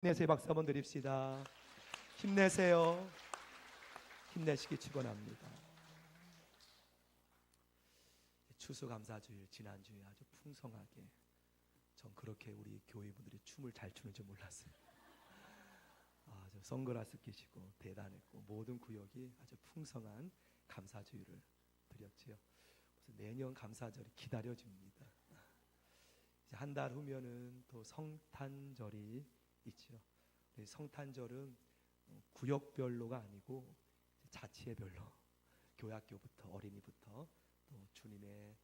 힘내세요. 박수 한번 드립시다. 힘내세요. 힘내시기 축원합니다. 추수감사주일 지난주에 아주 풍성하게, 전 그렇게 우리 교회분들이 춤을 잘 추는 줄 몰랐어요. 아주 선글라스 끼시고 대단했고 모든 구역이 아주 풍성한 감사주일을 드렸지요. 그래서 매년 감사절이 기다려집니다. 이제 한 달 후면은 또 성탄절이 있죠. 성탄절은 구역별로가 아니고 자치회별로 교학교부터 어린이부터 또 주님의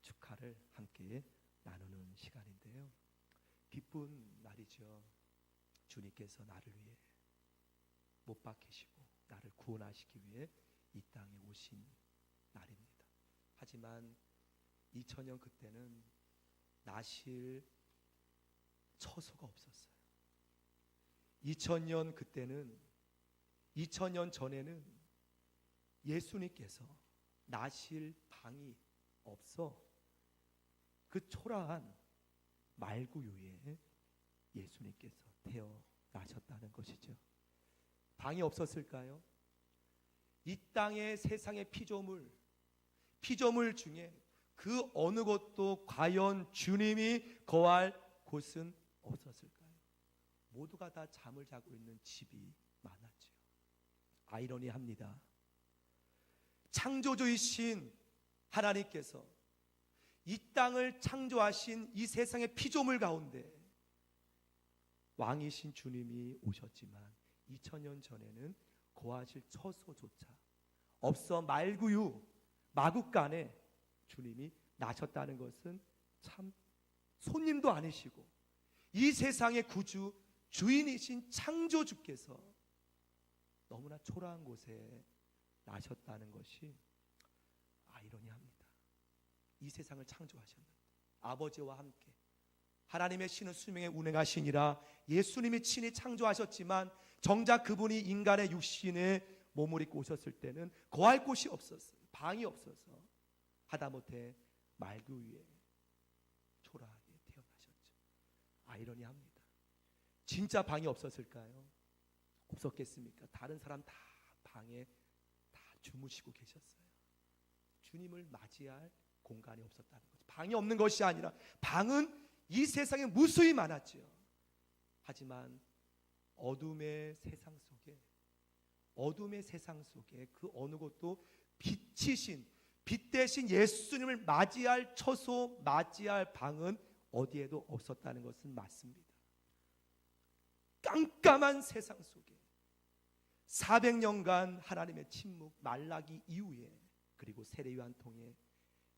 축하를 함께 나누는 시간인데요. 기쁜 날이죠. 주님께서 나를 위해 못 박히시고 나를 구원하시기 위해 이 땅에 오신 날입니다. 하지만 2000년 그때는 나실 처소가 없었어요. 2000년 그때는, 2000년 전에는 예수님께서 나실 방이 없어 그 초라한 말구유에 예수님께서 태어나셨다는 것이죠. 방이 없었을까요? 이 땅의 세상의 피조물 중에 그 어느 곳도 과연 주님이 거할 곳은 없었을까요? 모두가 다 잠을 자고 있는 집이 많았죠. 아이러니합니다. 창조주이신 하나님께서 이 땅을 창조하신 이 세상의 피조물 가운데 왕이신 주님이 오셨지만 2000년 전에는 거하실 처소조차 없어 말구유 마국간에 주님이 나셨다는 것은 참 손님도 아니시고 이 세상의 구주 주인이신 창조주께서 너무나 초라한 곳에 나셨다는 것이 아이러니합니다. 이 세상을 창조하셨는데 아버지와 함께 하나님의 신은 수명에 운행하시니라 예수님이 친히 창조하셨지만 정작 그분이 인간의 육신에 몸을 입고 오셨을 때는 거할 곳이 없었어요. 방이 없어서 하다못해 말구 위에 초라하게 태어나셨죠. 아이러니합니다. 진짜 방이 없었을까요? 없었겠습니까? 다른 사람 다 방에 다 주무시고 계셨어요. 주님을 맞이할 공간이 없었다는 거죠. 방이 없는 것이 아니라 방은 이 세상에 무수히 많았죠. 하지만 어둠의 세상 속에 그 어느 곳도 빛 대신 예수님을 맞이할 처소, 맞이할 방은 어디에도 없었다는 것은 맞습니다. 깜깜한 세상 속에 400년간 하나님의 침묵, 말라기 이후에 그리고 세례요한 통해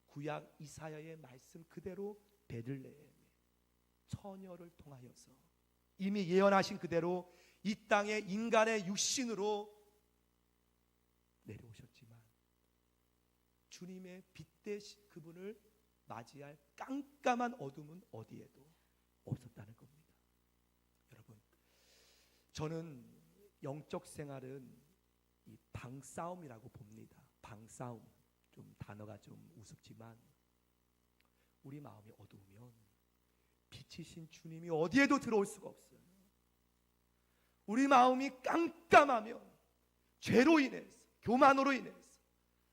구약 이사야의 말씀 그대로 베들레헴에 처녀를 통하여서 이미 예언하신 그대로 이 땅에 인간의 육신으로 내려오셨지만 주님의 빛 대신 그분을 맞이할 깜깜한 어둠은 어디에도 없었다는 겁니다. 여러분, 저는 영적 생활은 이 방싸움이라고 봅니다. 방싸움, 좀 단어가 좀 우습지만 우리 마음이 어두우면 빛이신 주님이 어디에도 들어올 수가 없어요. 우리 마음이 깜깜하면 죄로 인해서, 교만으로 인해서,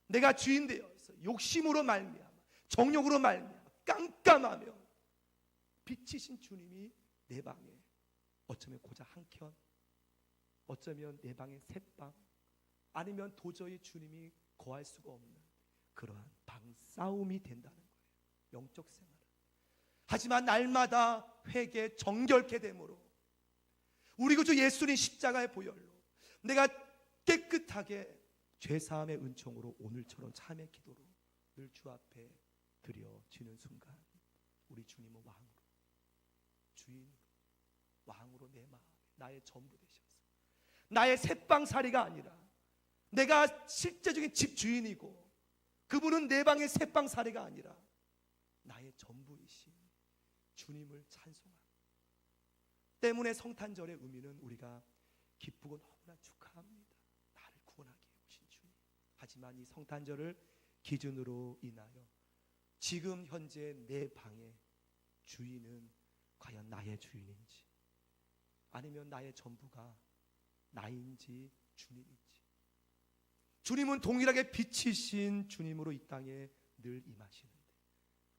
내가 주인 되어서 욕심으로 말미암아, 정욕으로 말미암아 깜깜하면 빛이신 주님이 내 방에 어쩌면 고작 한 켠, 어쩌면 내 방에 셋방, 아니면 도저히 주님이 거할 수가 없는 그러한 방싸움이 된다는 거예요. 영적 생활은. 하지만 날마다 회개 정결케 되므로 우리 구주 예수님 십자가의 보혈로 내가 깨끗하게 죄사함의 은총으로 오늘처럼 참의 기도로 늘 주 앞에 드려지는 순간 우리 주님은 왕으로, 주인으로, 왕으로 내 마음에 나의 전부 되셔서 나의 셋방살이가 아니라 내가 실제적인 집주인이고 그분은 내 방의 셋방살이가 아니라 나의 전부이신 주님을 찬송합니다. 때문에 성탄절의 의미는 우리가 기쁘고 너무나 축하합니다. 나를 구원하게 오신 주님. 하지만 이 성탄절을 기준으로 인하여 지금 현재 내 방의 주인은 과연 나의 주인인지, 아니면 나의 전부가 나인지 주님인지. 주님은 동일하게 빛이신 주님으로 이 땅에 늘 임하시는데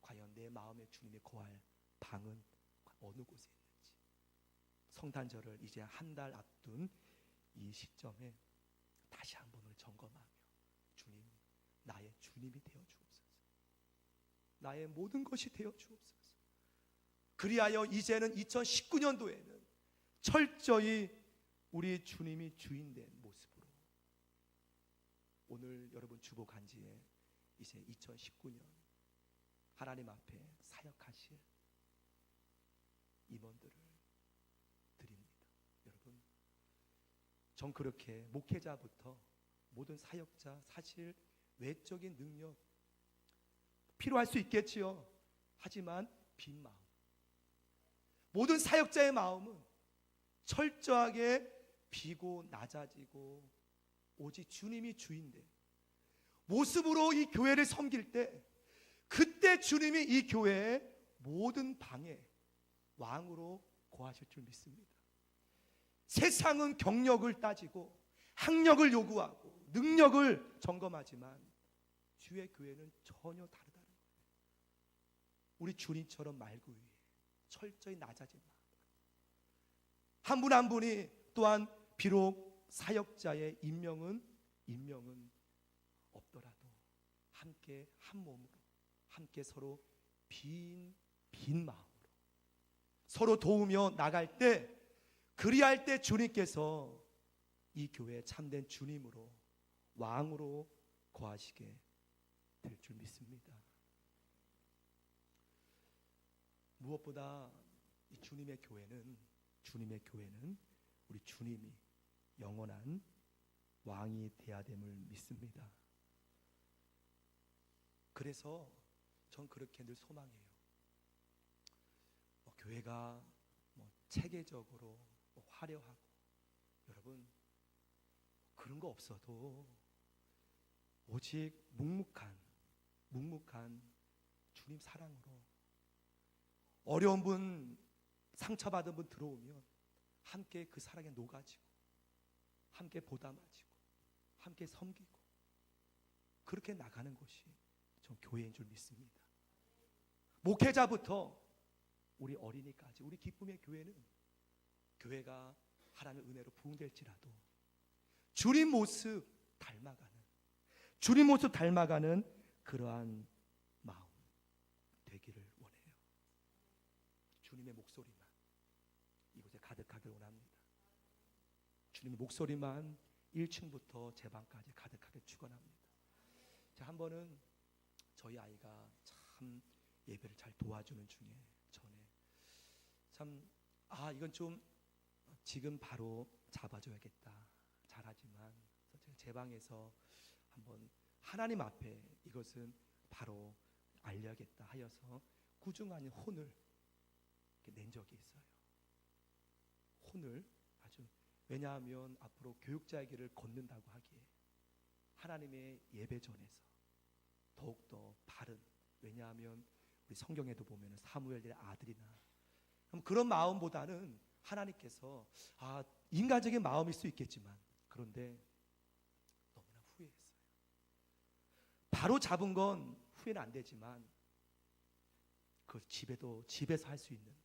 과연 내 마음에 주님이 거할 방은 어느 곳에 있는지, 성탄절을 이제 한 달 앞둔 이 시점에 다시 한번 점검하며 주님, 나의 주님이 되어 주옵소서. 나의 모든 것이 되어 주옵소서. 그리하여 이제는 2019년도에는 철저히 우리 주님이 주인된 모습으로 오늘 여러분 주보간지에 이제 2019년 하나님 앞에 사역하실 임원들을 드립니다. 여러분, 전 그렇게 목회자부터 모든 사역자, 사실 외적인 능력 필요할 수 있겠지요. 하지만 빈 마음, 모든 사역자의 마음은 철저하게 비고 낮아지고 오직 주님이 주인데 모습으로 이 교회를 섬길 때 그때 주님이 이 교회의 모든 방에 왕으로 거하실 줄 믿습니다. 세상은 경력을 따지고 학력을 요구하고 능력을 점검하지만 주의 교회는 전혀 다르다는 거예요. 우리 주님처럼 말구 위에 철저히 낮아진 마음, 한 분 한 분이 또한 비록 사역자의 임명은 없더라도 함께 한 몸으로 함께 서로 빈 마음으로 서로 도우며 나갈 때, 그리할 때 주님께서 이 교회에 참된 주님으로 왕으로 거하시게 될 줄 믿습니다. 무엇보다 이 주님의 교회는 우리 주님이 영원한 왕이 되어야 됨을 믿습니다. 그래서 전 그렇게 늘 소망해요. 교회가 체계적으로 화려하고, 여러분 그런 거 없어도 오직 묵묵한 주님 사랑으로 어려운 분, 상처받은 분 들어오면 함께 그 사랑에 녹아지고 함께 보담아지고 함께 섬기고 그렇게 나가는 것이 전 교회인 줄 믿습니다. 목회자부터 우리 어린이까지 우리 기쁨의 교회는 교회가 하나님의 은혜로 부흥될지라도 주님 모습 닮아가는 그러한 마음 되기를 원해요. 주님의 목소리만 이곳에 가득하길 원합니다. 주님의 목소리만 1층부터 제 방까지 가득하게 축원합니다. 한 번은 저희 아이가 참 예배를 잘 도와주는 중에 전에 이건 좀 지금 바로 잡아줘야겠다. 잘하지만 제 방에서 한번 하나님 앞에 이것은 바로 알려야겠다 하여서 꾸중 아닌 혼을 낸 적이 있어요. 혼을 아주, 왜냐하면 앞으로 교육자의 길을 걷는다고 하기에 하나님의 예배 전에서 더욱더 바른, 왜냐하면 우리 성경에도 보면 사무엘의 아들이나 그런 마음보다는 하나님께서 인간적인 마음일 수 있겠지만 그런데 너무나 후회했어요. 바로 잡은 건 후회는 안 되지만 그걸 집에서 할 수 있는데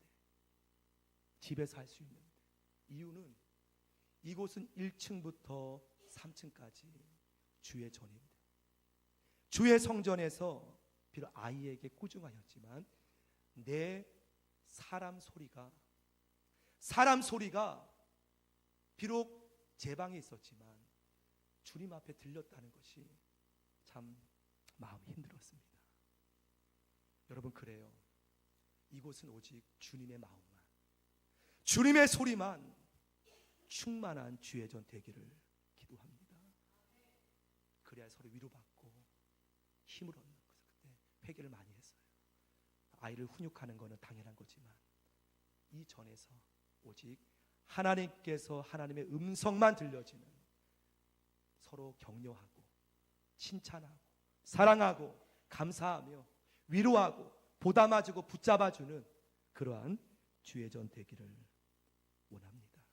이유는 이곳은 1층부터 3층까지 주의 전인데 주의 성전에서 비록 아이에게 꾸중하였지만 내 사람 소리가 비록 제 방에 있었지만 주님 앞에 들렸다는 것이 참 마음이 힘들었습니다. 여러분, 그래요. 이곳은 오직 주님의 마음만, 주님의 소리만 충만한 주의 전 되기를 기도합니다. 그래야 서로 위로받고 힘을 얻는 것을 그때 회개를 많이 했어요. 아이를 훈육하는 것은 당연한 거지만 이 전에서 오직 하나님께서 하나님의 음성만 들려지는, 서로 격려하고 칭찬하고 사랑하고 감사하며 위로하고 보담아주고 붙잡아주는 그러한 주의 전 되기를 원합니다.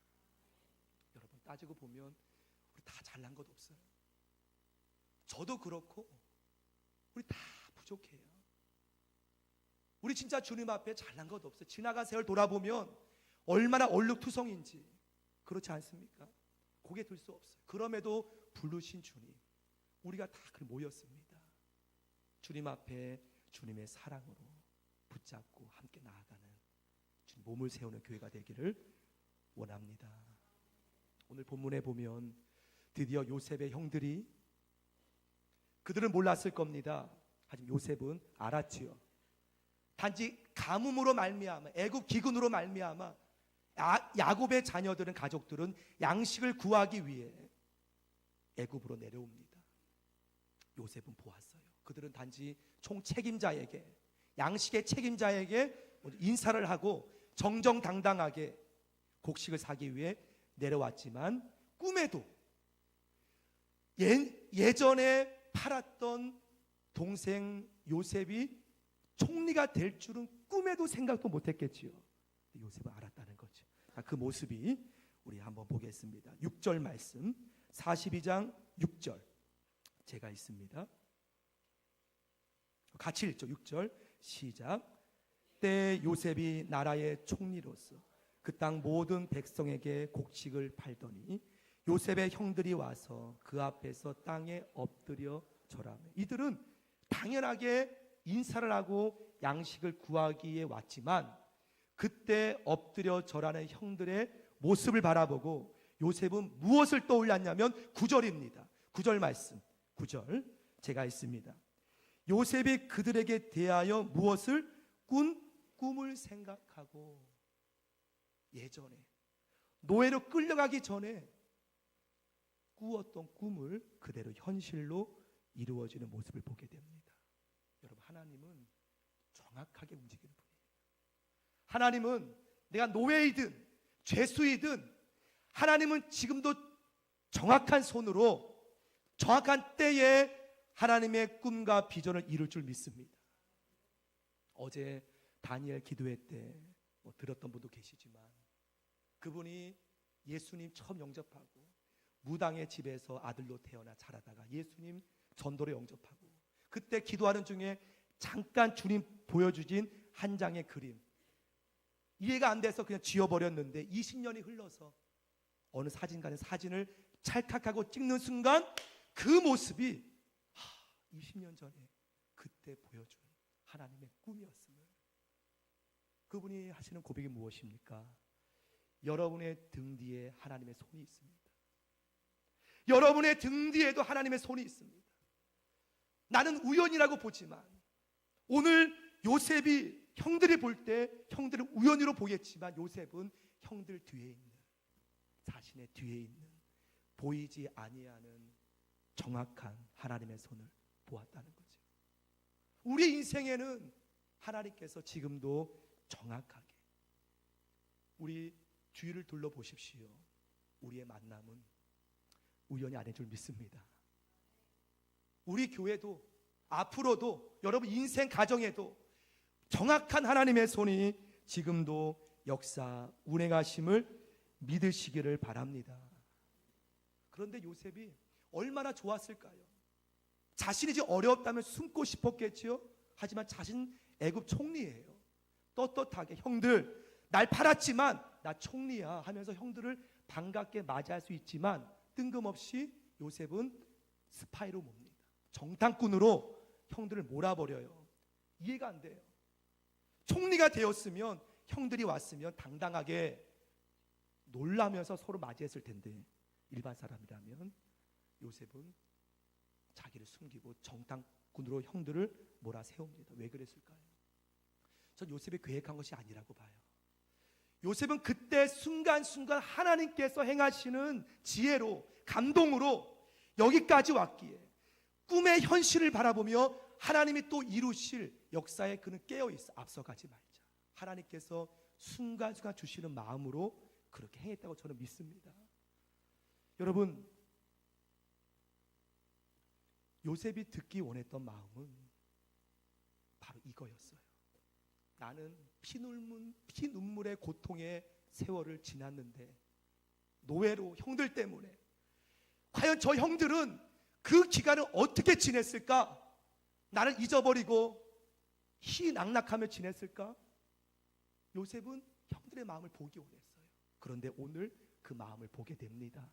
가지고 보면 우리 다 잘난 것 없어요. 저도 그렇고 우리 다 부족해요. 우리 진짜 주님 앞에 잘난 것 없어요. 지나간 세월 돌아보면 얼마나 얼룩투성인지. 그렇지 않습니까? 고개 들 수 없어요. 그럼에도 부르신 주님, 우리가 다 모였습니다. 주님 앞에 주님의 사랑으로 붙잡고 함께 나아가는 주님 몸을 세우는 교회가 되기를 원합니다. 오늘 본문에 보면 드디어 요셉의 형들이, 그들은 몰랐을 겁니다. 하지만 요셉은 알았지요. 단지 가뭄으로 말미암아, 애굽 기근으로 말미암아 야곱의 자녀들은, 가족들은 양식을 구하기 위해 애굽으로 내려옵니다. 요셉은 보았어요. 그들은 단지 총책임자에게, 양식의 책임자에게 인사를 하고 정정당당하게 곡식을 사기 위해 내려왔지만, 꿈에도 예전에 팔았던 동생 요셉이 총리가 될 줄은 꿈에도 생각도 못했겠지요. 요셉은 알았다는 거죠. 그 모습이 우리 한번 보겠습니다. 6절 말씀, 42장 6절 제가 있습니다. 같이 읽죠. 6절 시작. 때 요셉이 나라의 총리로서 그 땅 모든 백성에게 곡식을 팔더니 요셉의 형들이 와서 그 앞에서 땅에 엎드려 절하며, 이들은 당연하게 인사를 하고 양식을 구하기에 왔지만 그때 엎드려 절하는 형들의 모습을 바라보고 요셉은 무엇을 떠올렸냐면 9절입니다. 9절 말씀, 9절 제가 있습니다. 요셉이 그들에게 대하여 무엇을 꾼 꿈을 생각하고, 예전에 노예로 끌려가기 전에 꾸었던 꿈을 그대로 현실로 이루어지는 모습을 보게 됩니다. 여러분, 하나님은 정확하게 움직이는 분이에요. 하나님은 내가 노예이든 죄수이든 하나님은 지금도 정확한 손으로 정확한 때에 하나님의 꿈과 비전을 이룰 줄 믿습니다. 어제 다니엘 기도회 때 들었던 분도 계시지만, 그분이 예수님 처음 영접하고 무당의 집에서 아들로 태어나 자라다가 예수님 전도로 영접하고, 그때 기도하는 중에 잠깐 주님 보여주신 한 장의 그림, 이해가 안 돼서 그냥 지워버렸는데 20년이 흘러서 어느 사진관에 사진을 찰칵하고 찍는 순간 그 모습이 20년 전에 그때 보여준 하나님의 꿈이었음을. 그분이 하시는 고백이 무엇입니까? 여러분의 등 뒤에 하나님의 손이 있습니다. 여러분의 등 뒤에도 하나님의 손이 있습니다. 나는 우연이라고 보지만 오늘 요셉이, 형들이 볼 때 형들은 우연히로 보겠지만 요셉은 형들 뒤에 있는, 자신의 뒤에 있는 보이지 아니하는 정확한 하나님의 손을 보았다는 거죠. 우리 인생에는 하나님께서 지금도 정확하게, 우리 주위를 둘러보십시오. 우리의 만남은 우연이 아닌 줄 믿습니다. 우리 교회도 앞으로도 여러분 인생 가정에도 정확한 하나님의 손이 지금도 역사 운행하심을 믿으시기를 바랍니다. 그런데 요셉이 얼마나 좋았을까요? 자신이 이제 어려웠다면 숨고 싶었겠지요. 하지만 자신 애굽 총리예요. 떳떳하게 형들 날 팔았지만 나 총리야 하면서 형들을 반갑게 맞이할 수 있지만, 뜬금없이 요셉은 스파이로 뭡니다. 정탐꾼으로 형들을 몰아버려요. 이해가 안 돼요. 총리가 되었으면 형들이 왔으면 당당하게 놀라면서 서로 맞이했을 텐데, 일반 사람이라면 요셉은 자기를 숨기고 정탐꾼으로 형들을 몰아세웁니다. 왜 그랬을까요? 전 요셉이 계획한 것이 아니라고 봐요. 요셉은 그때 순간순간 하나님께서 행하시는 지혜로, 감동으로 여기까지 왔기에 꿈의 현실을 바라보며 하나님이 또 이루실 역사에 그는 깨어있어. 앞서가지 말자. 하나님께서 순간순간 주시는 마음으로 그렇게 행했다고 저는 믿습니다. 여러분, 요셉이 듣기 원했던 마음은 바로 이거였어요. 나는 피눈물의 고통의 세월을 지났는데 노예로, 형들 때문에. 과연 저 형들은 그 기간을 어떻게 지냈을까? 나를 잊어버리고 희낙낙하며 지냈을까? 요셉은 형들의 마음을 보기 원했어요. 그런데 오늘 그 마음을 보게 됩니다.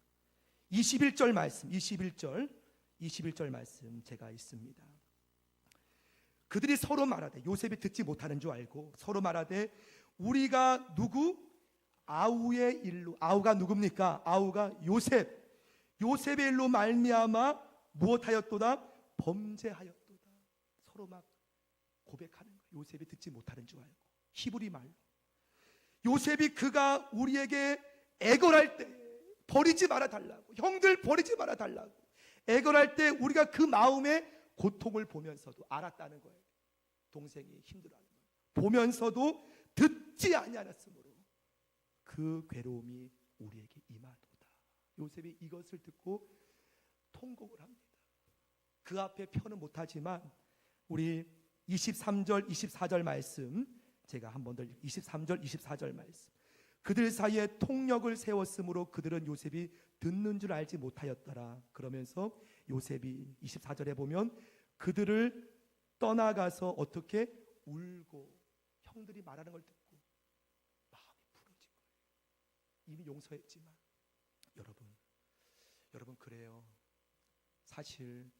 21절 말씀, 21절 말씀 제가 있습니다. 그들이 서로 말하되, 요셉이 듣지 못하는 줄 알고 서로 말하되, 우리가 누구? 아우의 일로. 아우가 누굽니까? 아우가 요셉. 요셉의 일로 말미암아 무엇하였도다? 범죄하였도다. 서로 막 고백하는 거예요. 요셉이 듣지 못하는 줄 알고, 히브리 말로. 요셉이 그가 우리에게 애걸할 때 버리지 말아 달라고, 형들 버리지 말아 달라고 애걸할 때 우리가 그 마음의 고통을 보면서도 알았다는 거예요. 동생이 힘들어하는 거예요. 보면서도 듣지 아니하였으므로 그 괴로움이 우리에게 임하도다. 요셉이 이것을 듣고 통곡을 합니다. 그 앞에 표는 못하지만 우리 23절 24절 말씀 제가 한 번 더 23절 24절 말씀. 그들 사이에 통력을 세웠으므로 그들은 요셉이 듣는 줄 알지 못하였더라. 그러면서 요셉이 24절에 보면 그들을 떠나가서 어떻게 울고, 형들이 말하는 걸 듣고 마음이 부러진 거예요. 이미 용서했지만 여러분 그래요. 사실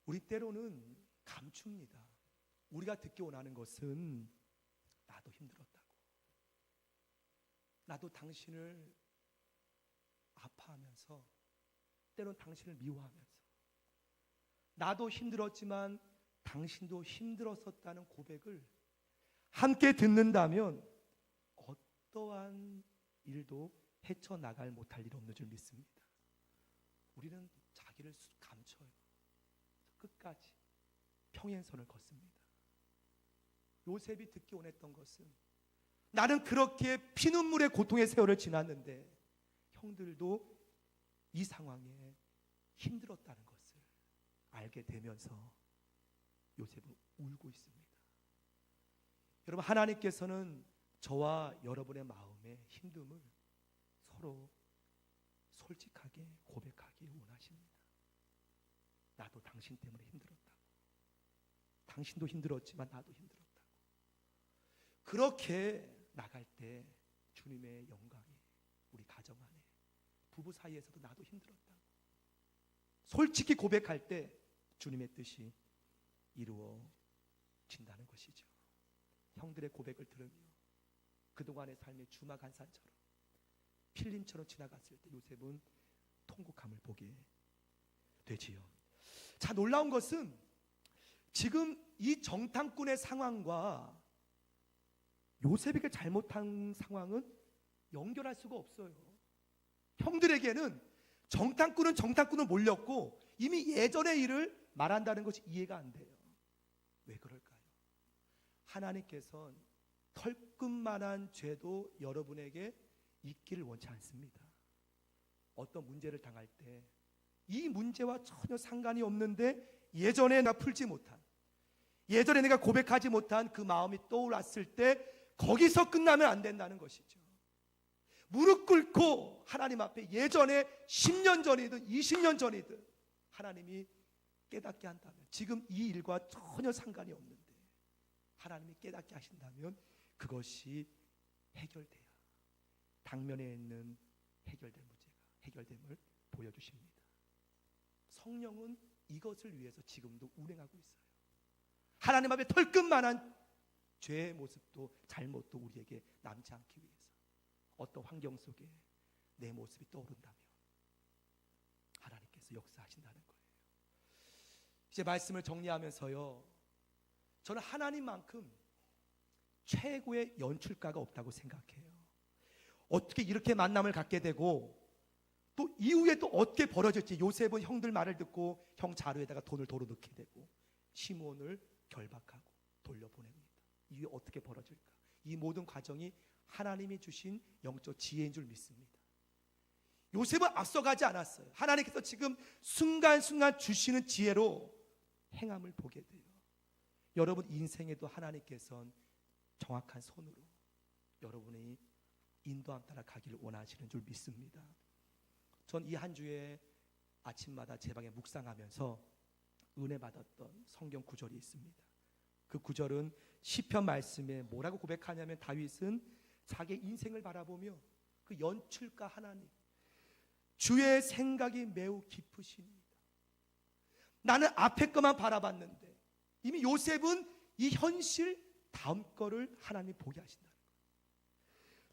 우리 때로는 감춥니다. 우리가 듣기 원하는 것은 나도 힘들었다고, 나도 당신을 아파하면서, 때로는 당신을 미워하면서, 나도 힘들었지만 당신도 힘들었었다는 고백을 함께 듣는다면 어떠한 일도 헤쳐나갈 못할 일 없는 줄 믿습니다. 우리는 자기를 감춰요. 끝까지 평행선을 걷습니다. 요셉이 듣기 원했던 것은, 나는 그렇게 피눈물의 고통의 세월을 지났는데 형들도 이 상황에 힘들었다는 것을 알게 되면서 요셉은 울고 있습니다. 여러분, 하나님께서는 저와 여러분의 마음의 힘듦을 서로 솔직하게 고백하기 원하십니다. 나도 당신 때문에 힘들었다고, 당신도 힘들었지만 나도 힘들었다고. 그렇게 나갈 때 주님의 영광이 우리 가정 안에, 부부 사이에서도 나도 힘들었다고 솔직히 고백할 때 주님의 뜻이 이루어진다는 것이죠. 형들의 고백을 들으며 그동안의 삶의 주마간산처럼 필름처럼 지나갔을 때 요셉은 통곡함을 보게 되지요. 자, 놀라운 것은 지금 이 정탐꾼의 상황과 요셉에게 잘못한 상황은 연결할 수가 없어요. 형들에게는 정탐꾼은 몰렸고 이미 예전의 일을 말한다는 것이 이해가 안 돼요. 왜 그럴까요? 하나님께서는 털끝만한 죄도 여러분에게 있기를 원치 않습니다. 어떤 문제를 당할 때 이 문제와 전혀 상관이 없는데 예전에 나 풀지 못한, 예전에 내가 고백하지 못한 그 마음이 떠올랐을 때 거기서 끝나면 안 된다는 것이죠. 무릎 꿇고 하나님 앞에 예전에 10년 전이든 20년 전이든 하나님이 깨닫게 한다면, 지금 이 일과 전혀 상관이 없는데 하나님이 깨닫게 하신다면 그것이 해결돼야 당면에 있는 해결될 문제가 해결됨을 보여주십니다. 성령은 이것을 위해서 지금도 운행하고 있어요. 하나님 앞에 털끝만한 죄의 모습도 잘못도 우리에게 남지 않기 위해서 어떤 환경 속에 내 모습이 떠오른다면 하나님께서 역사하신다는 거예요. 이제 말씀을 정리하면서요, 저는 하나님만큼 최고의 연출가가 없다고 생각해요. 어떻게 이렇게 만남을 갖게 되고 또 이후에 또 어떻게 벌어질지. 요셉은 형들 말을 듣고 형 자루에다가 돈을 도로 넣게 되고 시므온을 결박하고 돌려보냅니다. 이게 어떻게 벌어질까? 이 모든 과정이 하나님이 주신 영적 지혜인 줄 믿습니다. 요셉은 앞서가지 않았어요. 하나님께서 지금 순간순간 주시는 지혜로 행함을 보게 돼요. 여러분 인생에도 하나님께서는 정확한 손으로 여러분이 인도함 따라 가기를 원하시는 줄 믿습니다. 전 이 한 주에 아침마다 제 방에 묵상하면서 은혜 받았던 성경 구절이 있습니다. 그 구절은 시편 말씀에 뭐라고 고백하냐면, 다윗은 자기 인생을 바라보며 그 연출가 하나님, 주의 생각이 매우 깊으시니이다. 나는 앞에 것만 바라봤는데 이미 요셉은 이 현실 다음 거를 하나님 보게 하신다는 거예요.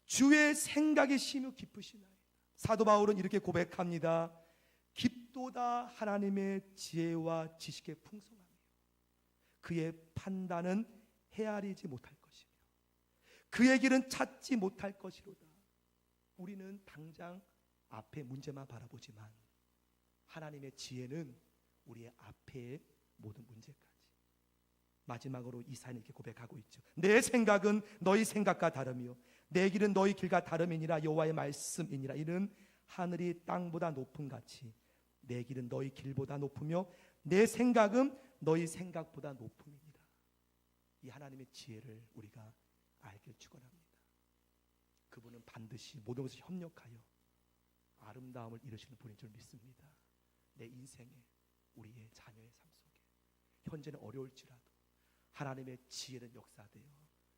주의 생각이 심히 깊으시나이다. 사도 바울은 이렇게 고백합니다. 깊도다 하나님의 지혜와 지식의 풍성함이요, 그의 판단은 헤아리지 못할 것이며 그의 길은 찾지 못할 것이로다. 우리는 당장 앞에 문제만 바라보지만 하나님의 지혜는 우리의 앞에 모든 문제까지. 마지막으로 이사야는 이렇게 고백하고 있죠. 내 생각은 너희 생각과 다르며 내 길은 너희 길과 다름이니라. 여호와의 말씀이니라. 이는 하늘이 땅보다 높음 같이 내 길은 너희 길보다 높으며 내 생각은 너희 생각보다 높음이니라. 이 하나님의 지혜를 우리가 알길 축원합니다. 그분은 반드시 모든 것을 협력하여 아름다움을 이루시는 분인 줄 믿습니다. 내 인생에, 우리의 자녀의 삶 속에 현재는 어려울지라도 하나님의 지혜는 역사되어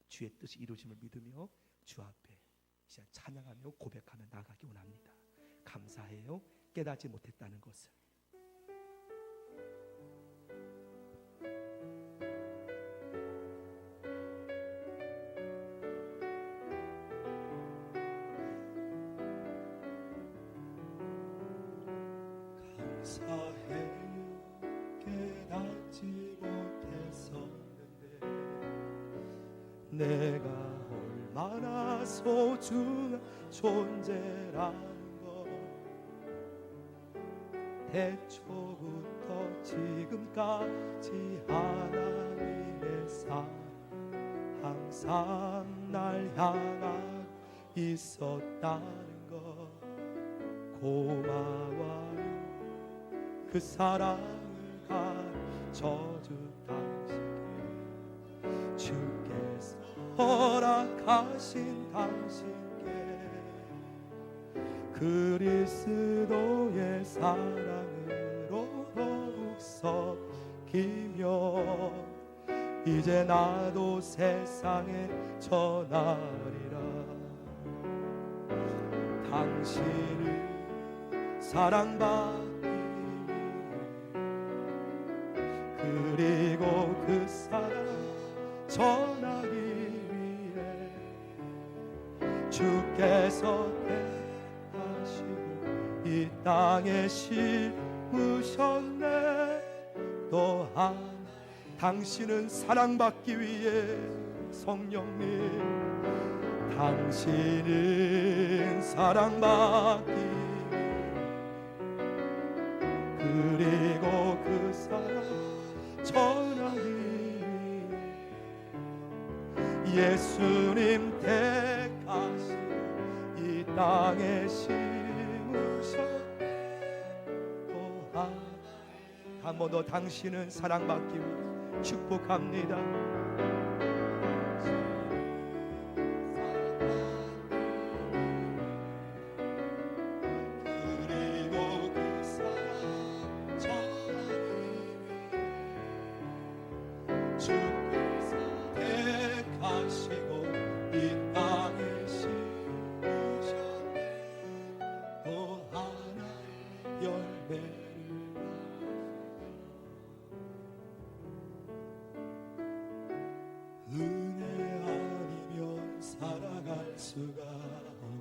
주의 뜻이 이루어짐을 믿으며 주 앞에 진짜 찬양하며 고백하며 나아가기 원합니다. 감사해요. 깨닫지 못했다는 것을. 감사해요. 깨닫지 못했었는데 내가 얼마나 소중한 존재라는 걸 태초부터 지금까지 하나님의 사랑 항상 날 향하고 있었다는 것 고마워요. 그 사랑을 가르쳐준 당신께, 주께서 허락하신 당신께 그리스도의 사랑으로 더욱 섞이며 이제 나도 세상에 전하리라. 당신을 사랑받기 그리고 그 사랑 전하기 위해 주께서 택하시고 이 땅에 심으셨네. 또한 당신은 사랑받기 위해 성령님, 당신은 사랑받기 그리고 그 사랑 전하기 예수님 택하시고 이 땅에 심으셨네. 또한 한 번 더 당신은 사랑받기 위해 축복합니다. 그리고 그 사랑 전하기 주께서 택하시고 이 땅에 심으셨네. 또 하나의 열매를 은혜 아니면 살아갈 수가 없네.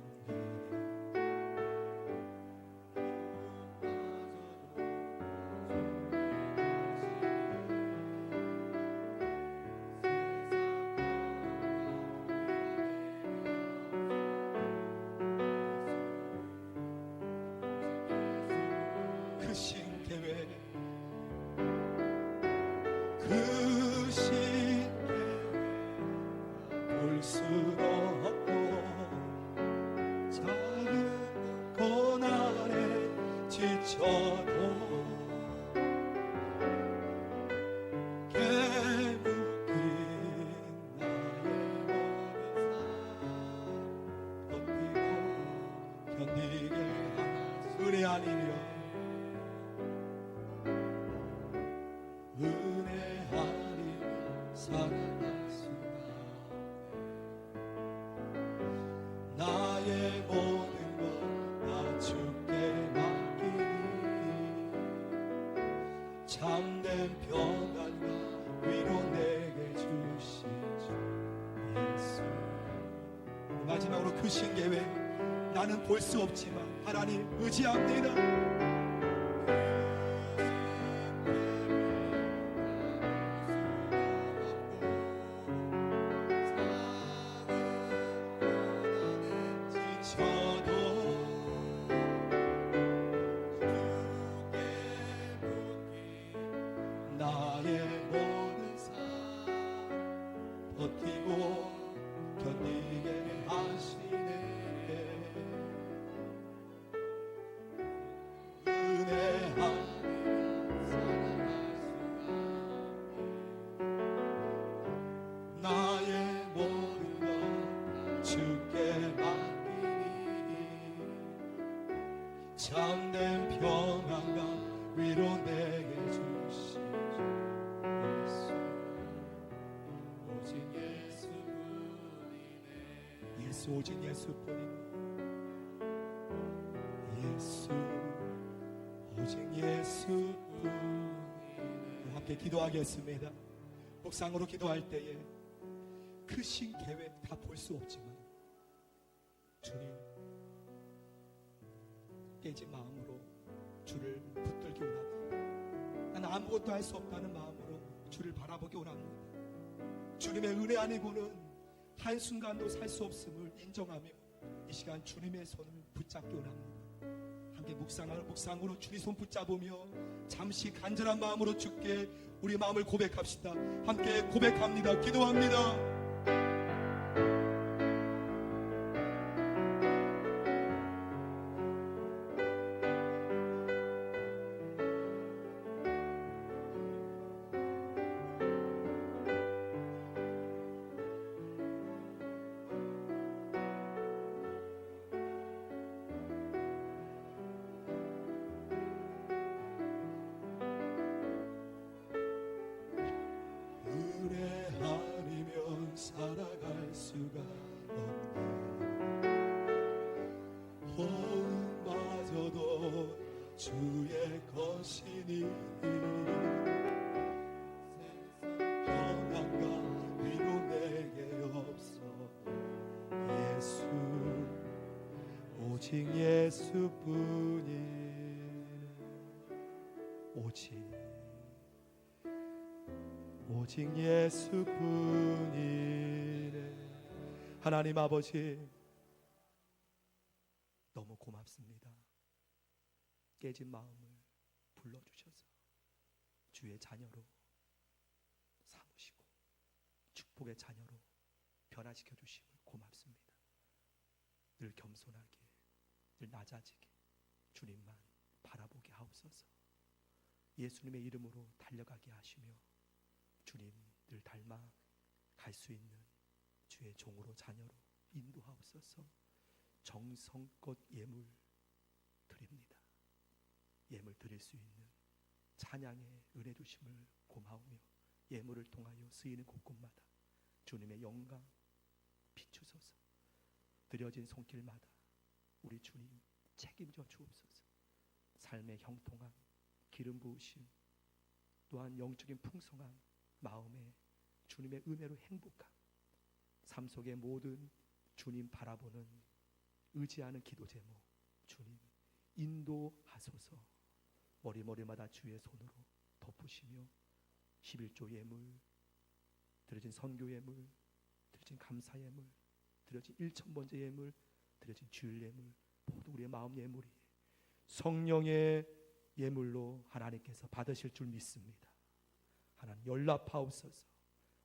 그 신계획 그 신계획 볼 수도 없고 작은 고난에 지쳐도 깨묻긴 나의 모든 삶 견디게 은혜 아니면 은혜 아니면 살아갈 수가 나의 모든 것 다 주께 맡기니 참된 평안과 위로 내게 주시죠 예수. 마지막으로 크신 계획 나는 볼 수 없지만 하나님 의지합니다. 나의 모든 삶 버티고 견디게 하시네. 은혜 아니면 살아갈 수가 나의 모든 것 주께 맡기니 참된 평안과 위로 내게 주시 예수 오직 예수뿐이네. 예수 오직 예수뿐이네. 함께 기도하겠습니다. 묵상으로 기도할 때에 크신 계획 다 볼 수 없지만 주님 깨진 마음으로 주를 붙들기 원합니다. 난 아무것도 할 수 없다는 마음으로 주를 바라보기 원합니다. 주님의 은혜 아니고는 한순간도 살 수 없음을 인정하며 이 시간 주님의 손을 붙잡기 원합니다. 함께 묵상으로 주님 손 붙잡으며 잠시 간절한 마음으로 주께 우리 마음을 고백합시다. 함께 고백합니다. 기도합니다. 살아갈 수가 없네. 호흡마저도 주의 것이니 평안과 위로 내게 없어. 예수 오직 예수뿐이 오직 예수뿐이네. 하나님 아버지 너무 고맙습니다. 깨진 마음을 불러주셔서 주의 자녀로 삼으시고 축복의 자녀로 변화시켜 주심을 고맙습니다. 늘 겸손하게 늘 낮아지게 주님만 바라보게 하옵소서. 예수님의 이름으로 달려가게 하시며 주님 늘 닮아 갈 수 있는 주의 종으로 자녀로 인도하옵소서. 정성껏 예물 드립니다. 예물 드릴 수 있는 찬양의 은혜 주심을 고마우며 예물을 통하여 쓰이는 곳곳마다 주님의 영광 비추소서. 드려진 손길마다 우리 주님 책임져 주옵소서. 삶의 형통함, 기름 부으심, 또한 영적인 풍성함, 마음에 주님의 은혜로 행복함, 삶 속의 모든 주님 바라보는 의지하는 기도 제목 주님 인도하소서. 머리마다 주의 손으로 덮으시며 11조 예물, 드려진 선교 예물, 드려진 감사 예물, 드려진 1,000번째 예물, 드려진 주일 예물, 모두 우리의 마음 예물이 성령의 예물로 하나님께서 받으실 줄 믿습니다. 하나님 연락하옵소서.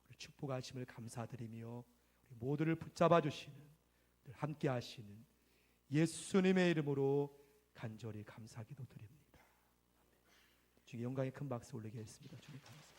우리 축복하심을 감사드리며 우리 모두를 붙잡아 주시는 늘 함께 하시는 예수님의 이름으로 간절히 감사기도 드립니다. 주님 영광의 큰 박수 올리겠습니다. 주님 감사합니다.